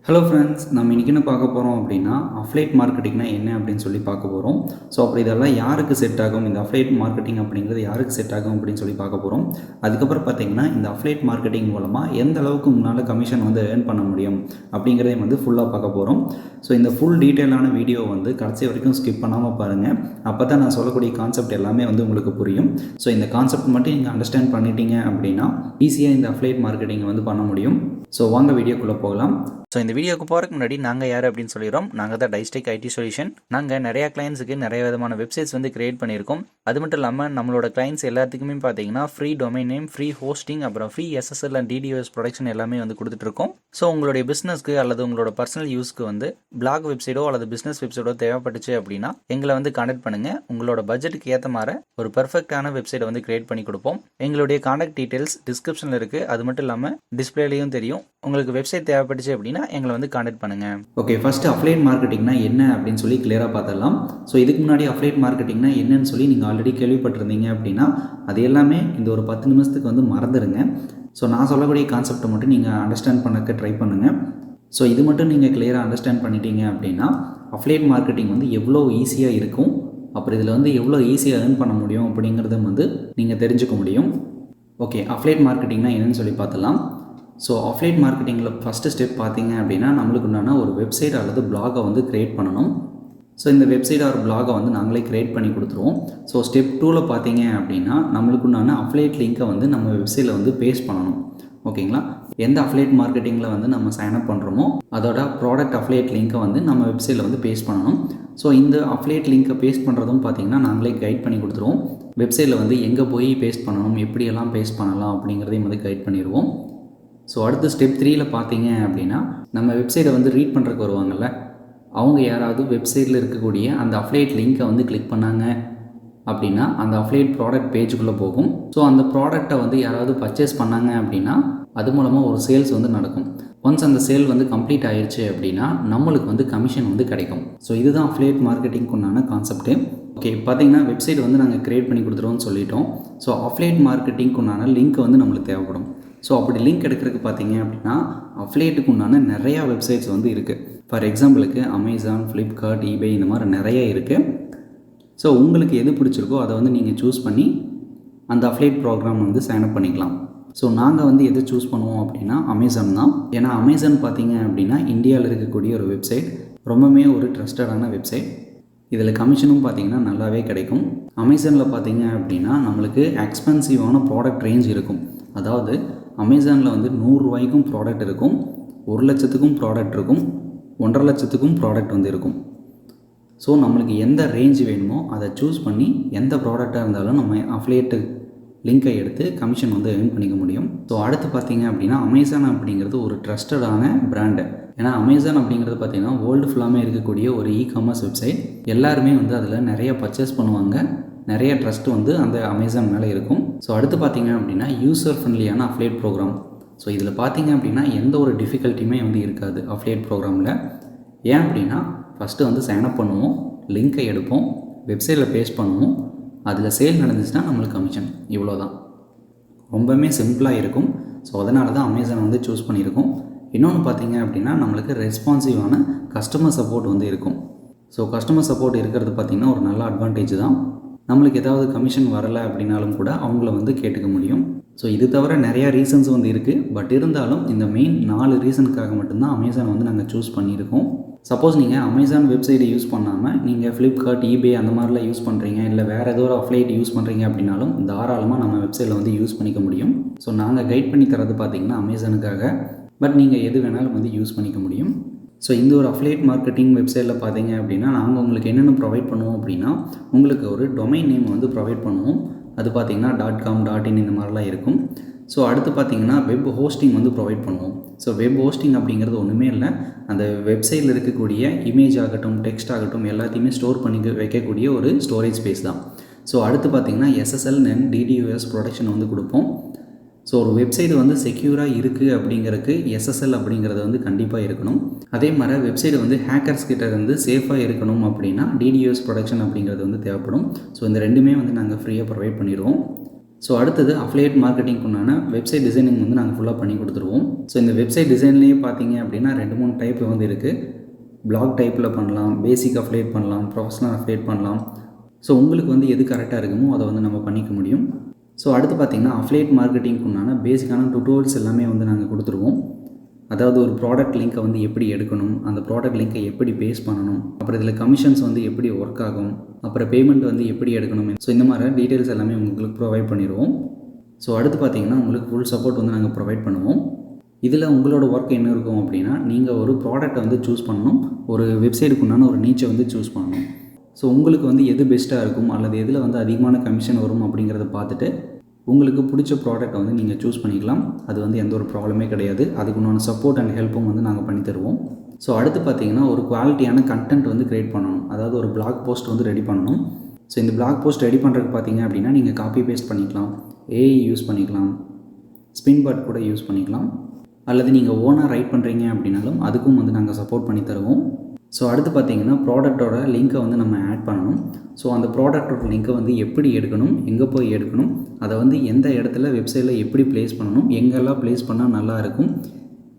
Hello friends, நம்ம இன்றைக்கி என்ன பார்க்க போகிறோம் அப்படின்னா அஃப்லேட் மார்க்கெட்டிங்னா என்ன அப்படின்னு சொல்லி பார்க்க போகிறோம். ஸோ அப்படி இதெல்லாம் யாருக்கு செட் ஆகும், இந்த அஃப்லேட் மார்க்கெட்டிங் அப்படிங்கிறது யாருக்கு செட் ஆகும் அப்படின்னு சொல்லி பார்க்க போகிறோம். அதுக்கப்புறம் பார்த்தீங்கன்னா இந்த அஃப்லேட் மார்க்கெட்டிங் மூலமாக எந்த அளவுக்கு உங்களால் கமிஷன் வந்து ஏர்ன் பண்ண முடியும் அப்படிங்கிறதையும் வந்து ஃபுல்லாக பார்க்க போகிறோம். ஸோ இந்த ஃபுல் டீட்டெயிலான வீடியோ வந்து கடைசி வரைக்கும் ஸ்கிப் பண்ணாமல் பாருங்கள். அப்போ தான் நான் சொல்லக்கூடிய கான்செப்ட் எல்லாமே வந்து உங்களுக்கு புரியும். ஸோ இந்த கான்செப்ட் மட்டும் நீங்கள் அண்டர்ஸ்டாண்ட் பண்ணிட்டீங்க அப்படின்னா ஈஸியாக இந்த அஃப்லேட் மார்க்கெட்டிங்கை வந்து பண்ண முடியும். ஸோ வாங்க வீடியோக்குள்ளே போகலாம். ஸோ இந்த வீடியோக்கு போகிறதுக்கு முன்னாடி நாங்கள் யார் அப்படின்னு சொல்லிடுறோம். நாங்கள் தான் டைஸ்டெக் ஐடி சொல்யூஷன். நாங்கள் நிறையா கிளைண்ட்ஸுக்கு நிறைய விதமான வெப்சைட்ஸ் வந்து கிரியேட் பண்ணியிருக்கோம். அது மட்டும் இல்லாமல் நம்மளோட கிளைண்ட்ஸ் எல்லாத்துக்குமே பார்த்தீங்கன்னா free domain name, free hosting, அப்புறம் free SSL and DDoS protection எல்லாமே வந்து கொடுத்துட்ருக்கோம். ஸோ உங்களுடைய பிஸ்னஸ்க்கு அல்லது உங்களோட பர்சனல் யூஸ்க்கு வந்து பிளாக் வெப்சைட்டோ அல்லது பிஸ்னஸ் வெப்சைட்டோ தேவைப்பட்டுச்சு அப்படின்னா எங்களை வந்து கான்டாக்ட் பண்ணுங்கள். உங்களோட பட்ஜெட்டுக்கு ஏற்ற மாதிரி ஒரு பர்ஃபெக்டான வெப்சைட்டை வந்து கிரியேட் பண்ணி கொடுப்போம். எங்களுடைய கான்டாக்ட் டீட்டெயில்ஸ் டிஸ்கிரிப்ஷனில் இருக்குது. அது மட்டும் இல்லாமல் டிஸ்பிளேலையும் தெரியும். உங்களுக்கு வெப்சைட் தேவைப்பட்டுச்சு அப்படின்னா எங்களை வந்து கான்டாக்ட் பண்ணுங்க. ஓகே, ஃபர்ஸ்ட் அஃப்லேட் மார்க்கெட்டிங்னா என்ன அப்படின்னு சொல்லி கிளியராக பார்த்துடலாம். ஸோ இதுக்கு முன்னாடி அஃப்லேட் மார்க்கெட்டிங்னா என்னன்னு சொல்லி நீங்கள் ஆல்ரெடி கேள்விப்பட்டிருந்தீங்க அப்படின்னா அது எல்லாமே இந்த ஒரு 10 நிமிஷத்துக்கு வந்து மறந்துடுங்க. ஸோ நான் சொல்லக்கூடிய கான்செப்டை மட்டும் நீங்கள் அண்டர்ஸ்டாண்ட் பண்ணக்க ட்ரை பண்ணுங்கள். ஸோ இது மட்டும் நீங்கள் கிளியராக அண்டர்ஸ்டாண்ட் பண்ணிட்டீங்க அப்படின்னா அஃப்லேட் மார்க்கெட்டிங் வந்து எவ்வளோ ஈஸியாக இருக்கும், அப்புறம் இதில் வந்து எவ்வளோ ஈஸியாக ஏர்ன் பண்ண முடியும் அப்படிங்கிறத வந்து நீங்கள் தெரிஞ்சுக்க முடியும். ஓகே, அஃப்லேட் மார்க்கெட்டிங்னா என்னன்னு சொல்லி பார்த்துலாம். ஸோ அஃப்லேட் மார்க்கெட்டிங்கில் ஃபஸ்ட்டு ஸ்டெப் பார்த்தீங்க அப்படின்னா நம்மளுக்கு உண்டான ஒரு வெப்சைட் அல்லது பிளாகை வந்து க்ரியேட் பண்ணணும். ஸோ இந்த வெப்சைட் ஆர் பிளாகை வந்து நாங்களே க்ரியேட் பண்ணி கொடுத்துருவோம். ஸோ ஸ்டெப் 2ல் பார்த்தீங்க அப்படின்னா நம்மளுக்கு உண்டான அஃப்லேட் லிங்க்கை வந்து நம்ம வெப்சைட்டில் வந்து பேஸ்ட் பண்ணணும். ஓகேங்களா, எந்த அஃப்லேட் மார்க்கெட்டிங்கில் வந்து நம்ம சைன்அப் பண்ணுறோமோ அதோட ப்ராடக்ட் அஃப்லேட் லிங்க்கை வந்து நம்ம வெப்சைட்டில் வந்து பேஸ்ட் பண்ணணும். ஸோ இந்த அஃப்லேட் லிங்க்கை பேஸ்ட் பண்ணுறதும் பார்த்தீங்கன்னா நாங்களே கைட் பண்ணி கொடுத்துருவோம். வெப்சைட்டில் வந்து எங்கே போய் பேஸ்ட் பண்ணணும், எப்படியெல்லாம் பேஸ்ட் பண்ணலாம் அப்படிங்கிறதையும் வந்து கைட் பண்ணிடுவோம். ஸோ அடுத்து ஸ்டெப் 3ல் பார்த்தீங்க அப்படின்னா நம்ம வெப்சைட்டை வந்து ரீட் பண்ணுறதுக்கு வருவாங்கள்ல, அவங்க யாராவது வெப்சைட்டில் இருக்கக்கூடிய அந்த அஃப்லேட் லிங்க்கை வந்து கிளிக் பண்ணாங்க அப்படின்னா அந்த அஃப்லேட் ப்ராடக்ட் பேஜுக்குள்ளே போகும். ஸோ அந்த ப்ராடக்டை வந்து யாராவது பர்ச்சேஸ் பண்ணாங்க அப்படின்னா அது மூலமாக ஒரு சேல்ஸ் வந்து நடக்கும். ஒன்ஸ் அந்த சேல் வந்து கம்ப்ளீட் ஆயிடுச்சு அப்படின்னா நம்மளுக்கு வந்து கமிஷன் வந்து கிடைக்கும். ஸோ இதுதான் அஃப்லேட் மார்க்கெட்டிங்க்கு உண்டான கான்செப்ட்டு. ஓகே, பார்த்தீங்கன்னா வெப்சைட் வந்து நாங்கள் க்ரியேட் பண்ணி கொடுத்துருவோம்னு சொல்லிட்டோம். ஸோ அஃப்லேட் மார்க்கெட்டிங்க்கு உண்டான லிங்க் வந்து நம்மளுக்கு தேவைப்படும். ஸோ அப்படி லிங்க் எடுக்கிறதுக்கு பார்த்தீங்க அப்படின்னா அஃப்லேட்டுக்கு உண்டான நிறையா வெப்சைட்ஸ் வந்து இருக்குது. ஃபார் எக்ஸாம்பிளுக்கு அமேசான், ஃப்ளிப்கார்ட், ஈபே இந்த மாதிரி நிறைய இருக்குது. ஸோ உங்களுக்கு எது பிடிச்சிருக்கோ அதை வந்து நீங்கள் சூஸ் பண்ணி அந்த அஃப்லேட் ப்ரோக்ராம் வந்து சைன்அப் பண்ணிக்கலாம். ஸோ நாங்கள் வந்து எது சூஸ் பண்ணுவோம் அப்படின்னா அமேசான் தான். ஏன்னா அமேசான் பார்த்தீங்க அப்படின்னா இந்தியாவில் இருக்கக்கூடிய ஒரு வெப்சைட், ரொம்பவுமே ஒரு ட்ரஸ்டடான வெப்சைட். இதில் கமிஷனும் பார்த்திங்கன்னா நல்லாவே கிடைக்கும். அமேசானில் பார்த்தீங்க அப்படின்னா நம்மளுக்கு எக்ஸ்பென்சிவான ப்ராடக்ட் ரேஞ்ச் இருக்கும். அதாவது அமேசானில் வந்து 100 ரூபாய்க்கும் ப்ராடக்ட் இருக்கும், 1 லட்சத்துக்கும் ப்ராடக்ட் இருக்கும், 1.5 லட்சத்துக்கும் ப்ராடக்ட் வந்து இருக்கும். ஸோ நம்மளுக்கு எந்த ரேஞ்ச் வேணுமோ அதை சூஸ் பண்ணி எந்த ப்ராடக்டாக இருந்தாலும் நம்ம அஃப்லேட்டு லிங்கை எடுத்து கமிஷன் வந்து ஏர்ன் பண்ணிக்க முடியும். ஸோ அடுத்து பார்த்தீங்க அப்படின்னா அமேசான் அப்படிங்கிறது ஒரு ட்ரஸ்டடான பிராண்டு. ஏன்னா அமேசான் அப்படிங்கிறது பார்த்திங்கன்னா வேர்ல்டு ஃபுல்லாமே இருக்கக்கூடிய ஒரு இ-காமர்ஸ் வெப்சைட். எல்லாருமே வந்து அதில் நிறைய பர்ச்சேஸ் பண்ணுவாங்க, நிறைய ட்ரஸ்ட் வந்து அந்த அமேசான் மேலே இருக்கும். ஸோ அடுத்து பார்த்தீங்க அப்படின்னா யூசர் ஃப்ரெண்ட்லியான அஃப்லேட் ப்ரோக்ராம். ஸோ இதில் பார்த்தீங்க அப்படின்னா எந்த ஒரு டிஃபிகல்ட்டியுமே வந்து இருக்காது அஃப்லேட் ப்ரோக்ராமில். ஏன் அப்படின்னா ஃபஸ்ட்டு வந்து சைன்அப் பண்ணுவோம், லிங்க்கை எடுப்போம், வெப்சைட்டில் பேஸ்ட் பண்ணுவோம், அதில் சேல் நடந்துச்சுன்னா நம்மளுக்கு கமிஷன். இவ்வளோ தான், ரொம்பவுமே சிம்பிளாக இருக்கும். ஸோ அதனால தான் அமேசான் வந்து சூஸ் பண்ணியிருக்கோம். இன்னொன்று பார்த்தீங்க அப்படின்னா நம்மளுக்கு ரெஸ்பான்சிவான கஸ்டமர் சப்போர்ட் வந்து இருக்கும். ஸோ கஸ்டமர் சப்போர்ட் இருக்கிறது பார்த்திங்கன்னா ஒரு நல்ல அட்வான்டேஜ் தான். நம்மளுக்கு ஏதாவது கமிஷன் வரலை அப்படின்னாலும் கூட அவங்கள வந்து கேட்டுக்க முடியும். ஸோ இது தவிர நிறையா ரீசன்ஸ் வந்து இருக்குது. பட் இருந்தாலும் இந்த மெயின் 4 ரீசனுக்காக மட்டும்தான் அமேசான் வந்து நாங்கள் சூஸ் பண்ணியிருக்கோம். சப்போஸ் நீங்கள் அமேசான் வெப்சைட்டை யூஸ் பண்ணாமல் நீங்கள் ஃப்ளிப்கார்ட், ஈபே அந்த மாதிரிலாம் யூஸ் பண்ணுறீங்க, இல்லை வேறு ஏதோ ஒரு அஃப்லேட் யூஸ் பண்ணுறீங்க அப்படின்னாலும் தாராளமாக நம்ம வெப்சைட்டில் வந்து யூஸ் பண்ணிக்க முடியும். ஸோ நாங்கள் கைட் பண்ணி தரது பார்த்திங்கன்னா அமேசானுக்காக. பட் நீங்கள் எது வேணாலும் வந்து யூஸ் பண்ணிக்க முடியும். ஸோ இந்த ஒரு அஃப்லேட் மார்க்கெட்டிங் வெப்சைட்டில் பார்த்தீங்க அப்படின்னா நாங்கள் உங்களுக்கு என்னென்ன ப்ரொவைட் பண்ணுவோம் அப்படின்னா உங்களுக்கு ஒரு டொமைன் நேம் வந்து ப்ரொவைட் பண்ணுவோம். அது பார்த்திங்கன்னா .com, .in இந்த மாதிரிலாம் இருக்கும். ஸோ அடுத்து பார்த்திங்கன்னா வெப் ஹோஸ்டிங் வந்து ப்ரொவைட் பண்ணுவோம். ஸோ வெப் ஹோஸ்டிங் அப்படிங்கிறது ஒன்றுமே இல்லை, அந்த வெப்சைட்டில் இருக்கக்கூடிய இமேஜ் ஆகட்டும், டெக்ஸ்ட் ஆகட்டும் எல்லாத்தையுமே ஸ்டோர் பண்ணி வைக்கக்கூடிய ஒரு ஸ்டோரேஜ் ஸ்பேஸ் தான். ஸோ அடுத்து பார்த்திங்கன்னா SSL அண்ட் DDoS ப்ரொடெக்ஷன் வந்து கொடுப்போம். ஸோ ஒரு வெப்சைட் வந்து செக்யூராக இருக்குது அப்படிங்கிறதுக்கு SSL அப்படிங்கிறது வந்து கண்டிப்பாக இருக்கணும். அதே மாதிரி வெப்சைட் வந்து ஹேக்கர்ஸ் கிட்ட இருந்து சேஃபாக இருக்கணும் அப்படின்னா DDoS ப்ரொடெக்ஷன் அப்படிங்கிறது வந்து தேவைப்படும். ஸோ இந்த ரெண்டுமே வந்து நாங்கள் ஃப்ரீயாக ப்ரொவைட் பண்ணிடுவோம். ஸோ அடுத்தது அஃபிலியேட் மார்க்கெட்டிங்க்கு உண்டான வெப்சைட் டிசைனிங் வந்து நாங்கள் ஃபுல்லாக பண்ணி கொடுத்துருவோம். ஸோ இந்த வெப்சைட் டிசைன்லேயே பார்த்தீங்க அப்படின்னா 2-3 டைப் வந்து இருக்குது. பிளாக் டைப்பில் பண்ணலாம், பேசிக் அஃபிலியேட் பண்ணலாம், ப்ரொஃபஷனல் அஃபிலியேட் பண்ணலாம். ஸோ உங்களுக்கு வந்து எது கரெக்டாக இருக்குமோ அதை வந்து நம்ம பண்ணிக்க முடியும். ஸோ அடுத்து பார்த்திங்கன்னா அஃபிலியேட் மார்க்கெட்டிங்க்கு உண்டான பேசிக்கான டுட்டோரியல்ஸ் எல்லாமே வந்து நாங்கள் கொடுத்துருவோம். அதாவது ஒரு ப்ராடக்ட் லிங்க்கை வந்து எப்படி எடுக்கணும், அந்த ப்ராடக்ட் லிங்க்கை எப்படி பேஸ் பண்ணணும், அப்புறம் இதில் கமிஷன்ஸ் வந்து எப்படி ஒர்க் ஆகும், அப்புறம் பேமெண்ட் வந்து எப்படி எடுக்கணும். ஸோ இந்த மாதிரி டீட்டெயில்ஸ் எல்லாமே உங்களுக்கு ப்ரொவைட் பண்ணிடுவோம். ஸோ அடுத்து பார்த்திங்கன்னா உங்களுக்கு ஃபுல் சப்போர்ட் வந்து நாங்கள் ப்ரொவைட் பண்ணுவோம். இதில் உங்களோட ஒர்க் என்ன இருக்கும் அப்படின்னா, நீங்கள் ஒரு ப்ராடக்ட்டை வந்து சூஸ் பண்ணணும், ஒரு வெப்சைட்டுக்கு உண்டான ஒரு நீச்சை வந்து சூஸ் பண்ணணும். ஸோ உங்களுக்கு வந்து எது பெஸ்ட்டாக இருக்கும் அல்லது எதில் வந்து அதிகமான கமிஷன் வரும் அப்படிங்கிறத பார்த்துட்டு உங்களுக்கு பிடிச்ச ப்ராடக்ட்டை வந்து நீங்கள் சூஸ் பண்ணிக்கலாம். அது வந்து எந்த ஒரு ப்ராப்ளமே கிடையாது. அதுக்கு உண்டான சப்போர்ட் அண்ட் ஹெல்ப்பும் வந்து நாங்கள் பண்ணி தருவோம். ஸோ அடுத்து பார்த்திங்கன்னா ஒரு குவாலிட்டியான கண்டென்ட் வந்து க்ரியேட் பண்ணணும். அதாவது ஒரு பிளாக் போஸ்ட் வந்து ரெடி பண்ணணும். ஸோ இந்த பிளாக் போஸ்ட் ரெடி பண்ணுறதுக்கு பார்த்திங்க அப்படின்னா நீங்கள் காப்பி பேஸ்ட் பண்ணிக்கலாம், ஏஐ யூஸ் பண்ணிக்கலாம், ஸ்பின்பர்ட் கூட யூஸ் பண்ணிக்கலாம், அல்லது நீங்கள் ஓனாக ரைட் பண்ணுறீங்க அப்படின்னாலும் அதுக்கும் வந்து நாங்கள் சப்போர்ட் பண்ணி தருவோம். ஸோ அடுத்து பார்த்திங்கன்னா ப்ராடக்ட்டோட லிங்க்கை வந்து நம்ம ஆட் பண்ணணும். ஸோ அந்த ப்ராடக்ட்டோட லிங்க்கை வந்து எப்படி எடுக்கணும், எங்கே போய் எடுக்கணும், அதை வந்து எந்த இடத்துல வெப்சைட்டில் எப்படி ப்ளேஸ் பண்ணணும், எங்கெல்லாம் ப்ளேஸ் பண்ணால் நல்லா இருக்கும்,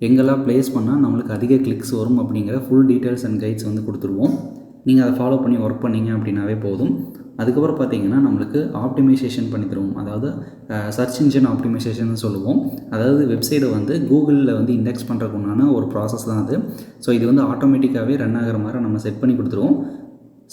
எங்கெல்லாம் ப்ளேஸ் பண்ணால் நம்மளுக்கு அதிக கிளிக்ஸ் வரும் அப்படிங்கிற ஃபுல் டீட்டெயில்ஸ் அண்ட் கைட்ஸ் வந்து கொடுத்துருவோம். நீங்கள் அதை ஃபாலோ பண்ணி ஒர்க் பண்ணிங்க அப்படின்னாவே போதும். அதுக்கப்புறம் பார்த்திங்கன்னா நம்மளுக்கு ஆப்டிமைசேஷன் பண்ணி தருவோம். அதாவது சர்ச் இன்ஜின் ஆப்டிமைசேஷன் சொல்லுவோம். அதாவது வெப்சைட்டை வந்து கூகுளில் வந்து இண்டெக்ஸ் பண்ணுறதுக்கு உண்டான ஒரு ப்ராசஸ் தான் அது. ஸோ இது வந்து ஆட்டோமேட்டிக்காகவே ரன் ஆகிற மாதிரி நம்ம செட் பண்ணி கொடுத்துருவோம்.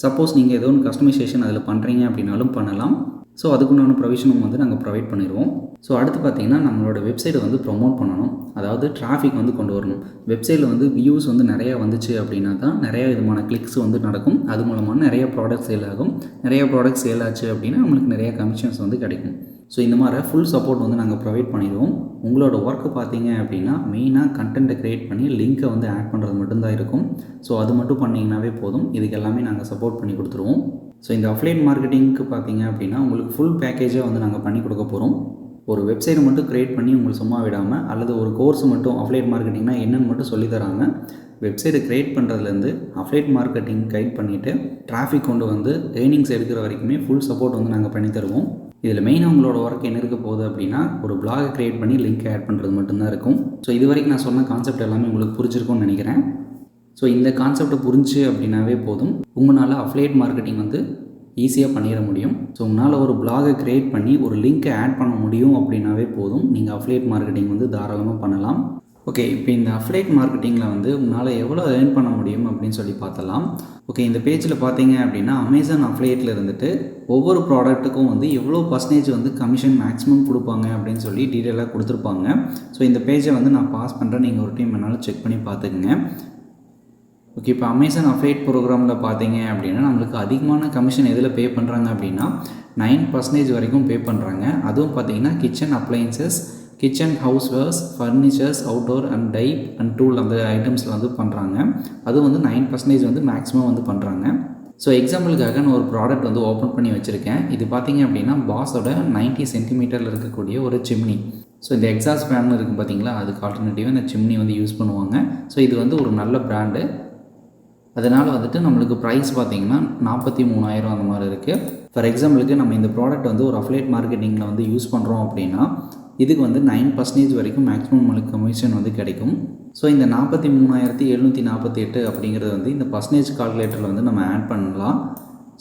சப்போஸ் நீங்கள் ஏதோ ஒன்று கஸ்டமைசேஷன் அதில் பண்ணுறீங்க அப்படின்னாலும் பண்ணலாம். ஸோ அதுக்குண்டான ப்ரொவிஷனும் வந்து நாங்கள் ப்ரொவைட் பண்ணிடுவோம். ஸோ அடுத்து பார்த்திங்கன்னா நம்மளோட வெப்சைட்டை வந்து ப்ரொமோட் பண்ணணும். அதாவது டிராஃபிக் வந்து கொண்டு வரணும். வெப்சைட்டில் வந்து வியூஸ் வந்து நிறையா வந்துச்சு அப்படின்னா தான் நிறையா விதமான கிளிக்ஸ் வந்து நடக்கும். அது மூலமாக நிறைய ப்ராடக்ட் சேல் ஆகும். நிறைய ப்ராடக்ட் சேல் ஆச்சு அப்படின்னா நம்மளுக்கு நிறையா கமிஷன்ஸ் வந்து கிடைக்கும். ஸோ இந்த மாதிரி ஃபுல் சப்போர்ட் வந்து நாங்கள் ப்ரொவைட் பண்ணிடுவோம். உங்களோட ஒர்க்கு பார்த்தீங்க அப்படின்னா மெயினாக கண்டென்ட்டை க்ரியேட் பண்ணி லிங்க்கை வந்து ஆட் பண்ணுறது மட்டும்தான் இருக்கும். ஸோ அது மட்டும் பண்ணிங்கனாவே போதும். இதுக்கு எல்லாமே நாங்கள் சப்போர்ட் பண்ணி கொடுத்துருவோம். ஸோ இந்த அஃபிலியேட் மார்க்கெட்டிங்க்கு பார்த்தீங்க அப்படின்னா உங்களுக்கு ஃபுல் பேக்கேஜாக வந்து நாங்கள் பண்ணி கொடுக்க போகிறோம். ஒரு வெப்சைட்டை மட்டும் க்ரியேட் பண்ணி உங்களுக்கு சும்மா விடாமல், அல்லது ஒரு கோர்ஸ் மட்டும் அஃபிலியேட் மார்க்கெட்டிங்னா என்னென்னு மட்டும் சொல்லித்தராங்க. வெப்சைட்டை க்ரியேட் பண்ணுறதுலேருந்து அஃபிலியேட் மார்க்கெட்டிங் கைட் பண்ணிவிட்டு டிராஃபிக் கொண்டு வந்து ஏர்னிங்ஸ் எடுக்கிற வரைக்குமே ஃபுல் சப்போர்ட் வந்து நாங்கள் பண்ணி தருவோம். இதில் மெயினாக உங்களோட ஒர்க் என்ன இருக்க போகுது அப்படின்னா, ஒரு பிளாகை க்ரியேட் பண்ணி லிங்க் ஆட் பண்ணுறது மட்டும்தான் இருக்கும். ஸோ இது வரைக்கும் நான் சொன்ன கான்செப்ட் எல்லாமே உங்களுக்கு புரிஞ்சிருக்கும்னு நினைக்கிறேன். ஸோ இந்த கான்செப்டை புரிஞ்சு அப்படின்னாவே போதும், உங்களால் அஃபிலியேட் மார்க்கெட்டிங் வந்து ஈஸியாக பண்ணிட முடியும். ஸோ உங்களால் ஒரு பிளாகை க்ரியேட் பண்ணி ஒரு லிங்க்கை ஆட் பண்ண முடியும் அப்படின்னாவே போதும், நீங்கள் அஃபிலியேட் மார்க்கெட்டிங் வந்து தாராளமாக பண்ணலாம். ஓகே, இப்போ இந்த அஃபிலியேட் மார்க்கெட்டிங்கில் வந்து உங்களால் எவ்வளோ ஏர்ன் பண்ண முடியும் அப்படின்னு சொல்லி பார்த்தலாம். ஓகே, இந்த பேஜில் பார்த்தீங்க அப்படின்னா அமேசான் அஃபிலியேட்டில் இருந்துட்டு ஒவ்வொரு ப்ராடக்ட்டுக்கும் வந்து எவ்வளோ பர்சன்டேஜ் வந்து கமிஷன் மேக்ஸிமம் கொடுப்பாங்க அப்படின்னு சொல்லி டீட்டெயிலாக கொடுத்துருப்பாங்க. ஸோ இந்த பேஜை வந்து நான் பாஸ் பண்ணுறேன், நீங்கள் ஒரு டைம் வேணாலும் செக் பண்ணி பார்த்துக்குங்க. ஓகே, இப்போ அமேசான் அஃபிலியேட் ப்ரோக்ராமில் பார்த்தீங்க அப்படின்னா நம்மளுக்கு அதிகமான கமிஷன் எதில் பே பண்ணுறாங்க அப்படின்னா 9% வரைக்கும் பே பண்ணுறாங்க. அதுவும் பார்த்தீங்கன்னா kitchen appliances, kitchen housewares, furnitures, outdoor and டை அண்ட் டூல் அந்த ஐட்டம்ஸில் வந்து பண்ணுறாங்க. அதுவும் வந்து 9% வந்து மேக்ஸிமம் வந்து பண்ணுறாங்க. ஸோ எக்ஸாம்பிளுக்காக நான் ஒரு ப்ராடக்ட் வந்து ஓப்பன் பண்ணி வச்சுருக்கேன். இது பார்த்தீங்க அப்படின்னா பாஸோட 90 சென்டிமீட்டரில் இருக்கக்கூடிய ஒரு சிம்னி. ஸோ இந்த எக்ஸாஸ்ட் ஃபேன் இருக்குது பார்த்தீங்களா, அதுக்கு ஆல்டர்னேட்டிவாக இந்த சிம்னி வந்து யூஸ் பண்ணுவாங்க. ஸோ இது வந்து ஒரு நல்ல பிராண்டு. அதனால் வந்துட்டு நம்மளுக்கு ப்ரைஸ் பார்த்திங்கன்னா 43,000 அந்த மாதிரி இருக்குது. ஃபார் எக்ஸாம்பிளுக்கு நம்ம இந்த ப்ராடக்ட் வந்து ஒரு அஃபிலியேட் மார்க்கெட்டிங்கில் வந்து யூஸ் பண்ணுறோம் அப்படின்னா இதுக்கு வந்து 9% வரைக்கும் மேக்ஸிமம் நம்மளுக்கு கமிஷன் வந்து கிடைக்கும். ஸோ இந்த 43,748 அப்படிங்கிறது வந்து இந்த பர்சன்டேஜ் கால்குலேட்டரில் வந்து நம்ம ஆட் பண்ணலாம்.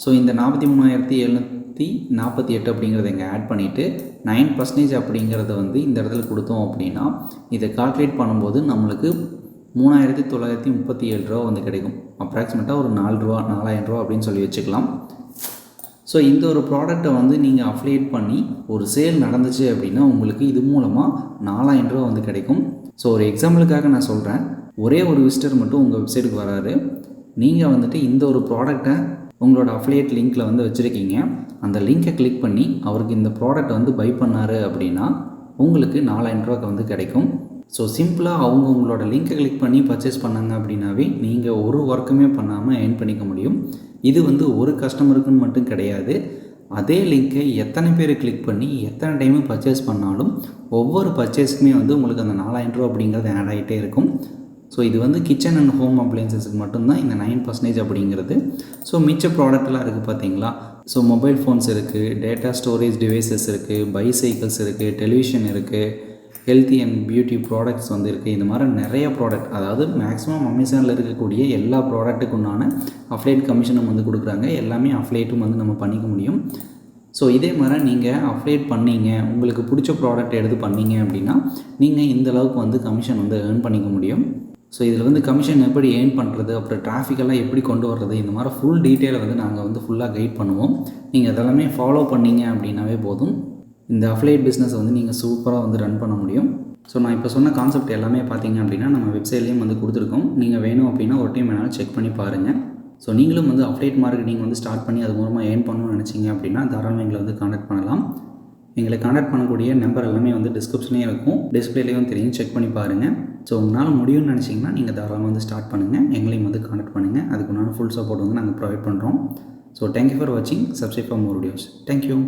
ஸோ இந்த 43,748 அப்படிங்கிறத இங்கே ஆட் பண்ணிவிட்டு 9% அப்படிங்கிறத வந்து இந்த இடத்துல கொடுத்தோம் அப்படின்னா இதை கால்குலேட் பண்ணும்போது நம்மளுக்கு 3,937 ரூபா வந்து கிடைக்கும். அப்ராக்சிமேட்டாக ஒரு 4,000 ரூபா அப்படின்னு சொல்லி வச்சுக்கலாம். ஸோ இந்த ஒரு ப்ராடக்டை வந்து நீங்கள் அஃபிலியேட் பண்ணி ஒரு சேல் நடந்துச்சு அப்படின்னா உங்களுக்கு இது மூலமாக 4,000 ரூபா வந்து கிடைக்கும். ஸோ ஒரு எக்ஸாம்பிளுக்காக நான் சொல்கிறேன், ஒரே ஒரு விசிட்டர் மட்டும் உங்கள் வெப்சைட்டுக்கு வராரு, நீங்கள் வந்துட்டு இந்த ஒரு ப்ராடக்டை உங்களோட அஃபிலியேட் லிங்க்கில் வந்து வச்சுருக்கீங்க. அந்த லிங்க்கை கிளிக் பண்ணி அவருக்கு இந்த ப்ராடக்ட் வந்து பை பண்ணார் அப்படின்னா உங்களுக்கு 4,000 ரூபாய்க்கு வந்து கிடைக்கும். ஸோ சிம்பிளாக உங்களோட லிங்க்கை கிளிக் பண்ணி பர்ச்சேஸ் பண்ணாங்க அப்படின்னாவே நீங்கள் ஒரு ஒர்க்குமே பண்ணாமல் ஏர்ன் பண்ணிக்க முடியும். இது வந்து ஒரு கஸ்டமருக்குன்னு மட்டும் கிடையாது, அதே லிங்க்கை எத்தனை பேர் கிளிக் பண்ணி எத்தனை டைமு பர்ச்சேஸ் பண்ணாலும் ஒவ்வொரு பர்ச்சேஸ்க்குமே வந்து உங்களுக்கு அந்த 4,000 ரூபா அப்படிங்கிறது ஆட் ஆகிட்டே இருக்கும். ஸோ இது வந்து கிச்சன் அண்ட் ஹோம் அப்ளையன்சஸுக்கு மட்டும்தான் இந்த 9% அப்படிங்கிறது. ஸோ மிச்ச ப்ராடக்ட்லாம் இருக்குது பார்த்தீங்களா. ஸோ மொபைல் ஃபோன்ஸ் இருக்குது, டேட்டா ஸ்டோரேஜ் டிவைசஸ் இருக்குது, பைசைக்கிள்ஸ் இருக்குது, டெலிவிஷன் இருக்குது, ஹெல்த்தி அண்ட் பியூட்டி ப்ராடக்ட்ஸ் வந்து இருக்குது. இந்த மாதிரி நிறைய ப்ராடக்ட், அதாவது மேக்ஸிமம் அமேசானில் இருக்கக்கூடிய எல்லா ப்ராடக்ட்டுக்கு உண்டான அஃப்லேட் கமிஷனும் வந்து கொடுக்குறாங்க. எல்லாமே அஃப்லேட்டும் வந்து நம்ம பண்ணிக்க முடியும். ஸோ இதே மாதிரி நீங்கள் அப்டேட் பண்ணீங்க, உங்களுக்கு பிடிச்ச ப்ராடக்ட் எடுத்து பண்ணீங்க அப்படின்னா நீங்கள் இந்த அளவுக்கு வந்து கமிஷன் வந்து ஏர்ன் பண்ணிக்க முடியும். ஸோ இதில் வந்து கமிஷன் எப்படி ஏர்ன் பண்ணுறது, அப்புறம் டிராஃபிக்கெல்லாம் எப்படி கொண்டு வர்றது, இந்த மாதிரி ஃபுல் டீட்டெயிலை வந்து நாங்கள் வந்து ஃபுல்லாக கைட் பண்ணுவோம். நீங்கள் அதெல்லாமே ஃபாலோ பண்ணீங்க அப்படின்னாவே போதும், இந்த அஃப்லேட் பிஸ்னஸ் வந்து நீங்கள் சூப்பராக வந்து ரன் பண்ண முடியும். ஸோ நான் இப்போ சொன்ன கான்செப்ட் எல்லாமே பார்த்தீங்க அப்படின்னா நம்ம வெப்சைட்லேயும் வந்து கொடுத்துருக்கோம். நீங்கள் வேணும் அப்படின்னா ஒரு டைம் வேணாலும் செக் பண்ணி பாருங்கள். ஸோ நீங்களும் வந்து அஃப்லேட் மார்க்கெட்டிங் வந்து ஸ்டார்ட் பண்ணி அது மூலமாக ஏர்ன் பண்ணணும்னு நினச்சிங்க அப்படின்னா தாராளமாக எங்களை வந்து கான்டாக்ட் பண்ணலாம். எங்களை கான்டாக்ட் பண்ணக்கூடிய நம்பர் எல்லாமே வந்து டிஸ்கிரிப்ஷன்லேயும் இருக்கும், டிஸ்பிளேலேயும் தெரியும், செக் பண்ணி பாருங்கள். ஸோ உங்களால் முடியும்னு நினச்சிங்கன்னா நீங்கள் தாராளமாக வந்து ஸ்டார்ட் பண்ணுங்கள், எங்களையும் வந்து கான்டாக்ட் பண்ணுங்கள். அதுக்கு உண்டான ஃபுல் சப்போர்ட் வந்து நாங்கள் ப்ரொவைட் பண்ணுறோம். ஸோ தேங்க்யூ ஃபார் வாட்சிங், subscribe for more videos. Thank you.